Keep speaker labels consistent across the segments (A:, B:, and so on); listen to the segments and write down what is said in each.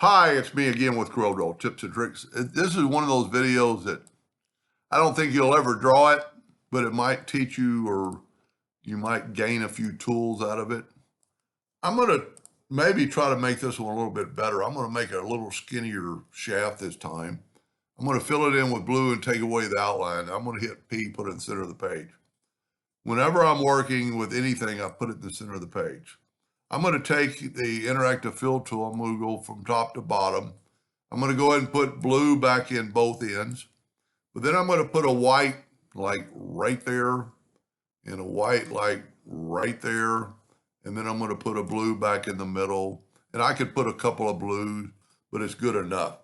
A: Hi, it's me again with Corel Tips and Tricks. This is one of those videos that I don't think you'll ever draw it, but it might teach you or you might gain a few tools out of it. I'm going to maybe try to make this one a little bit better. I'm going to make it a little skinnier shaft this time. I'm going to fill it in with blue and take away the outline. I'm going to hit P, put it in the center of the page. Whenever I'm working with anything, I put it in the center of the page. I'm going to take the interactive fill tool. I'm going to go from top to bottom. I'm going to go ahead and put blue back in both ends, but then I'm going to put a white like right there and a white like right there. And then I'm going to put a blue back in the middle, and I could put a couple of blues, but it's good enough.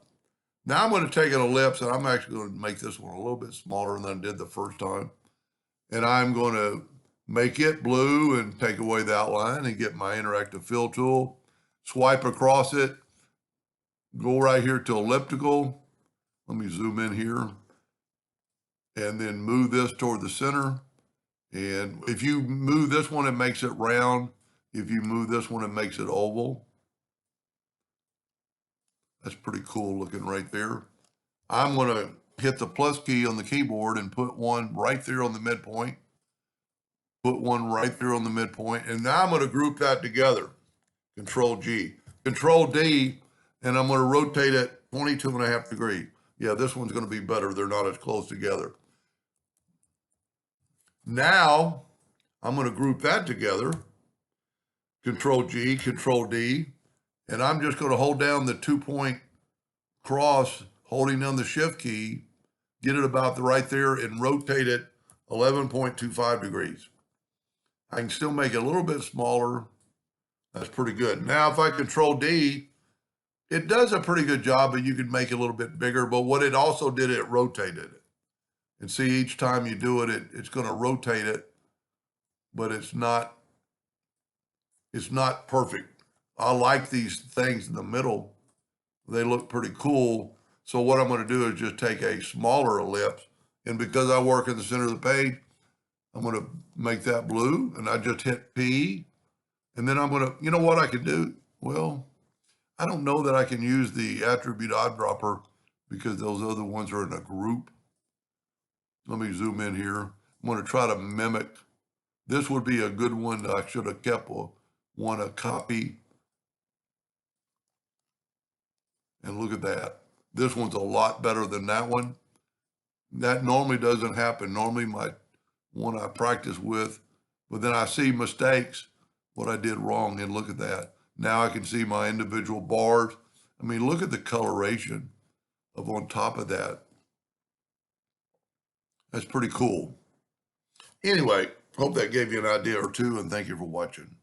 A: Now I'm going to take an ellipse, and I'm actually going to make this one a little bit smaller than I did the first time. And I'm going to make it blue and take away the outline and get my interactive fill tool, swipe across it, go right here to elliptical. Let me zoom in here and then move this toward the center. And if you move this one, it makes it round. If you move this one, it makes it oval. That's pretty cool looking right there. I'm going to hit the plus key on the keyboard and put one right there on the midpoint. Put one right there on the midpoint. And now I'm going to group that together. Control G. Control D, and I'm going to rotate it 22.5 degrees. Yeah, this one's going to be better. They're not as close together. Now, I'm going to group that together. Control G, Control D, and I'm just going to hold down the 2-point cross, holding down the Shift key, get it about right there, and rotate it 11.25 degrees. I can still make it a little bit smaller. That's pretty good. Now, if I Control D, it does a pretty good job, but you can make it a little bit bigger. But what it also did, it rotated it. And see, each time you do it, it's going to rotate it, but it's not perfect. I like these things in the middle. They look pretty cool. So what I'm going to do is just take a smaller ellipse. And because I work in the center of the page, I'm going to make that blue, and I just hit P. And then I'm going to, you know what I can do? Well, I don't know that I can use the attribute eyedropper because those other ones are in a group. Let me zoom in here. I'm going to try to mimic. This would be a good one. I should have kept a copy. And look at that. This one's a lot better than that one. That normally doesn't happen. Normally my one I practice with, but then I see mistakes, what I did wrong, and look at that. Now I can see my individual bars. I mean, look at the coloration of on top of that. That's pretty cool. Anyway, hope that gave you an idea or two, and thank you for watching.